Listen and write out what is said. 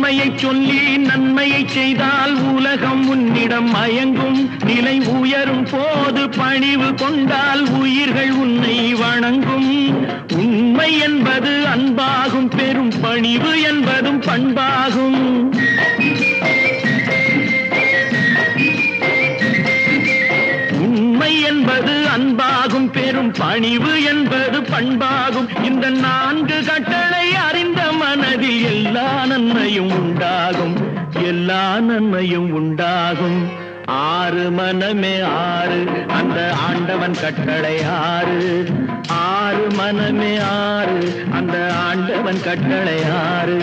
உண்மையை சொல்லி நன்மையை செய்தால் உலகம் உன்னிடம் மயங்கும். நிலை உயரும் போது பணிவு கொண்டால் உயிர்கள் உன்னை வணங்கும். உண்மை என்பது அன்பாகும், பெரும் பணிவு என்பதும் பண்பாகும். உண்மை என்பது அன்பாகும், பெரும் பணிவு என்பது பண்பாகும். இந்த 4 கட்டளை அறிந்த மனதில் எல்லா நன்மையும் உண்டாகும், எல்லா நன்மையும் உண்டாகும். 6 மனமே 6 அந்த ஆண்டவன் கட்டளை 6. 6 மனமே 6 அந்த ஆண்டவன் கட்டளை 6.